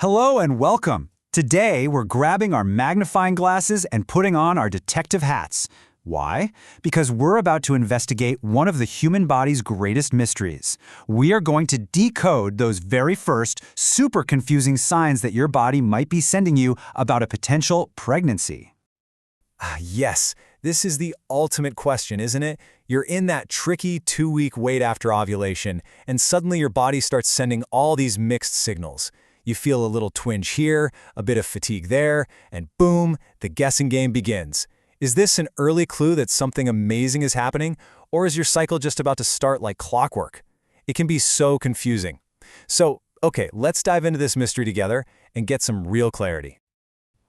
Hello and welcome. Today, we're grabbing our magnifying glasses and putting on our detective hats. Why? Because we're about to investigate one of the human body's greatest mysteries. We are going to decode those very first, super confusing signs that your body might be sending you about a potential pregnancy. Yes, this is the ultimate question, isn't it? You're in that tricky 2-week wait after ovulation, and suddenly your body starts sending all these mixed signals. You feel a little twinge here, a bit of fatigue there, and boom, the guessing game begins. Is this an early clue that something amazing is happening, or is your cycle just about to start like clockwork? It can be so confusing. Okay, let's dive into this mystery together and get some real clarity.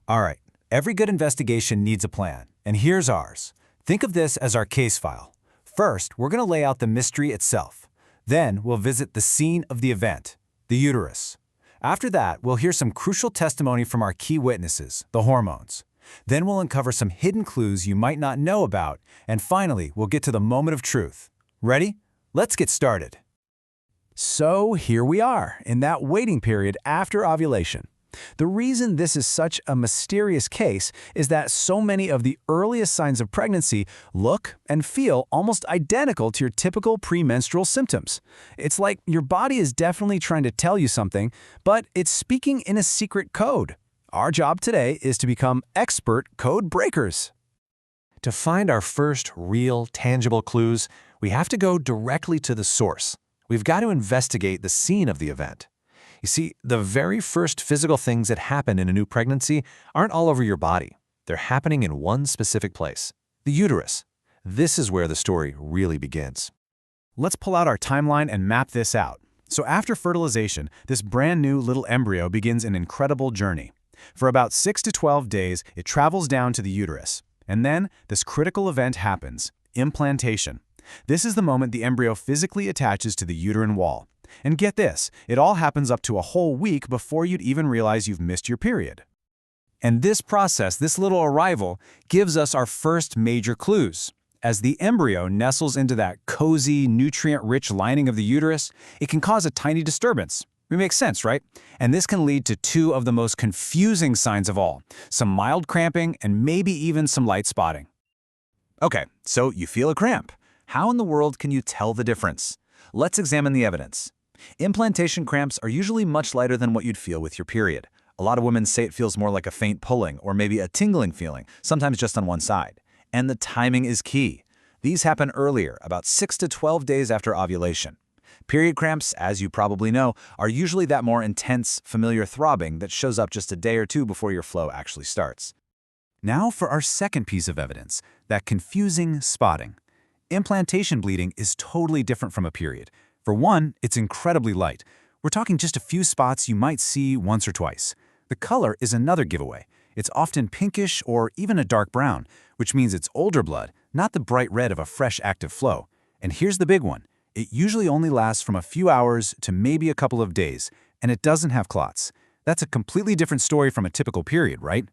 All right, every good investigation needs a plan, and here's ours. Think of this as our case file. First, we're going to lay out the mystery itself. Then, we'll visit the scene of the event, the uterus. After that, we'll hear some crucial testimony from our key witnesses, the hormones. Then we'll uncover some hidden clues you might not know about, and finally, we'll get to the moment of truth. Ready? Let's get started. So here we are, in that waiting period after ovulation. The reason this is such a mysterious case is that so many of the earliest signs of pregnancy look and feel almost identical to your typical premenstrual symptoms. It's like your body is definitely trying to tell you something, but it's speaking in a secret code. Our job today is to become expert code breakers. To find our first real, tangible clues, we have to go directly to the source. We've got to investigate the scene of the event. You see, the very first physical things that happen in a new pregnancy aren't all over your body. They're happening in one specific place, the uterus. This is where the story really begins. Let's pull out our timeline and map this out. So after fertilization, this brand new little embryo begins an incredible journey. For about 6 to 12 days, it travels down to the uterus. And then, this critical event happens, implantation. This is the moment the embryo physically attaches to the uterine wall. And get this, it all happens up to a whole week before you'd even realize you've missed your period. And this process, this little arrival, gives us our first major clues. As the embryo nestles into that cozy, nutrient-rich lining of the uterus, it can cause a tiny disturbance. It makes sense, right? And this can lead to two of the most confusing signs of all, some mild cramping and maybe even some light spotting. Okay, so you feel a cramp. How in the world can you tell the difference? Let's examine the evidence. Implantation cramps are usually much lighter than what you'd feel with your period. A lot of women say it feels more like a faint pulling or maybe a tingling feeling, sometimes just on one side. And the timing is key. These happen earlier, about 6 to 12 days after ovulation. Period cramps, as you probably know, are usually that more intense, familiar throbbing that shows up just a day or two before your flow actually starts. Now for our second piece of evidence, that confusing spotting. Implantation bleeding is totally different from a period. For one, it's incredibly light. We're talking just a few spots you might see once or twice. The color is another giveaway. It's often pinkish or even a dark brown, which means it's older blood, not the bright red of a fresh active flow. And here's the big one. It usually only lasts from a few hours to maybe a couple of days, and it doesn't have clots. That's a completely different story from a typical period, right?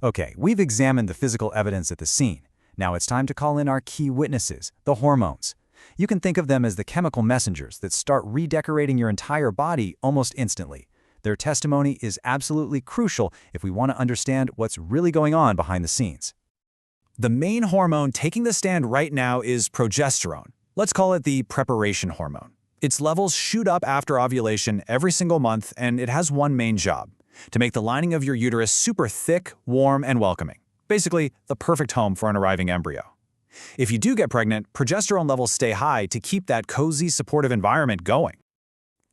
Okay, we've examined the physical evidence at the scene. Now it's time to call in our key witnesses, the hormones. You can think of them as the chemical messengers that start redecorating your entire body almost instantly. Their testimony is absolutely crucial if we want to understand what's really going on behind the scenes. The main hormone taking the stand right now is progesterone. Let's call it the preparation hormone. Its levels shoot up after ovulation every single month, and it has one main job: to make the lining of your uterus super thick, warm, and welcoming. Basically, the perfect home for an arriving embryo. If you do get pregnant, progesterone levels stay high to keep that cozy, supportive environment going.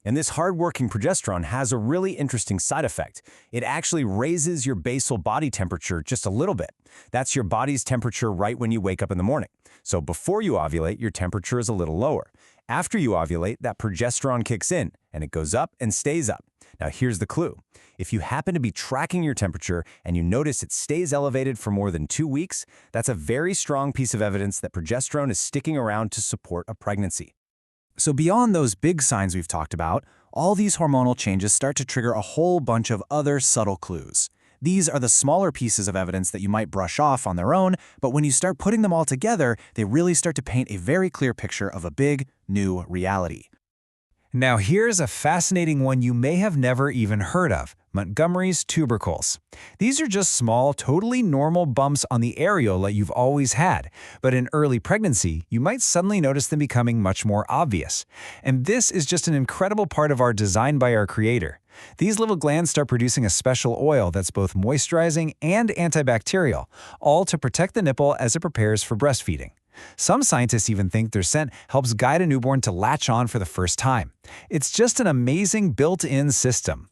And this hard-working progesterone has a really interesting side effect. It actually raises your basal body temperature just a little bit. That's your body's temperature right when you wake up in the morning. So before you ovulate, your temperature is a little lower. After you ovulate, that progesterone kicks in, and it goes up and stays up. Now here's the clue. If you happen to be tracking your temperature and you notice it stays elevated for more than 2 weeks, that's a very strong piece of evidence that progesterone is sticking around to support a pregnancy. So beyond those big signs we've talked about, all these hormonal changes start to trigger a whole bunch of other subtle clues. These are the smaller pieces of evidence that you might brush off on their own, but when you start putting them all together, they really start to paint a very clear picture of a big, new reality. Now here's a fascinating one you may have never even heard of, Montgomery's tubercles. These are just small, totally normal bumps on the areola you've always had, but in early pregnancy, you might suddenly notice them becoming much more obvious. And this is just an incredible part of our design by our creator. These little glands start producing a special oil that's both moisturizing and antibacterial, all to protect the nipple as it prepares for breastfeeding. Some scientists even think their scent helps guide a newborn to latch on for the first time. It's just an amazing built-in system.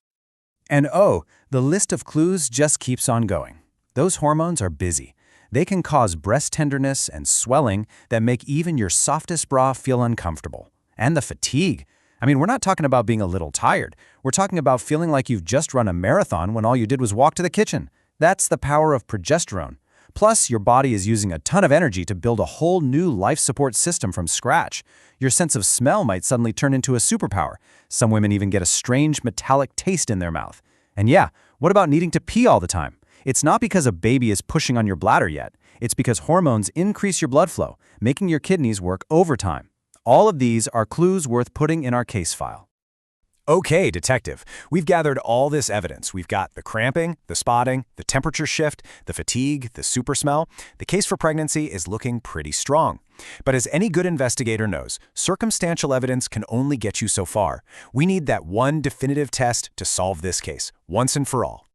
And oh, the list of clues just keeps on going. Those hormones are busy. They can cause breast tenderness and swelling that make even your softest bra feel uncomfortable. And the fatigue. I mean, we're not talking about being a little tired. We're talking about feeling like you've just run a marathon when all you did was walk to the kitchen. That's the power of progesterone. Plus, your body is using a ton of energy to build a whole new life support system from scratch. Your sense of smell might suddenly turn into a superpower. Some women even get a strange metallic taste in their mouth. And yeah, what about needing to pee all the time? It's not because a baby is pushing on your bladder yet. It's because hormones increase your blood flow, making your kidneys work overtime. All of these are clues worth putting in our case file. Okay, detective, we've gathered all this evidence. We've got the cramping, the spotting, the temperature shift, the fatigue, the super smell. The case for pregnancy is looking pretty strong. But as any good investigator knows, circumstantial evidence can only get you so far. We need that one definitive test to solve this case, once and for all.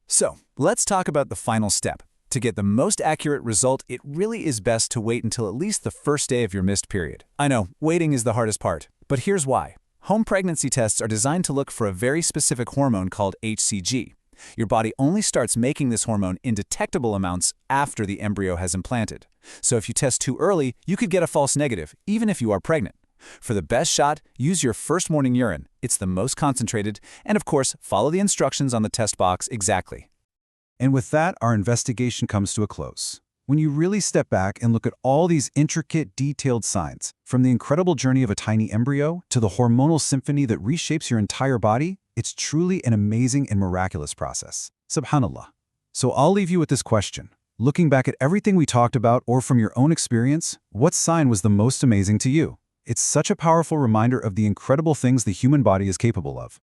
So, let's talk about the final step. To get the most accurate result, it really is best to wait until at least the first day of your missed period. I know, waiting is the hardest part, but here's why. Home pregnancy tests are designed to look for a very specific hormone called HCG. Your body only starts making this hormone in detectable amounts after the embryo has implanted. So if you test too early, you could get a false negative, even if you are pregnant. For the best shot, use your first morning urine. It's the most concentrated, and of course, follow the instructions on the test box exactly. And with that, our investigation comes to a close. When you really step back and look at all these intricate, detailed signs, from the incredible journey of a tiny embryo to the hormonal symphony that reshapes your entire body, it's truly an amazing and miraculous process. Subhanallah. So I'll leave you with this question. Looking back at everything we talked about or from your own experience, what sign was the most amazing to you? It's such a powerful reminder of the incredible things the human body is capable of.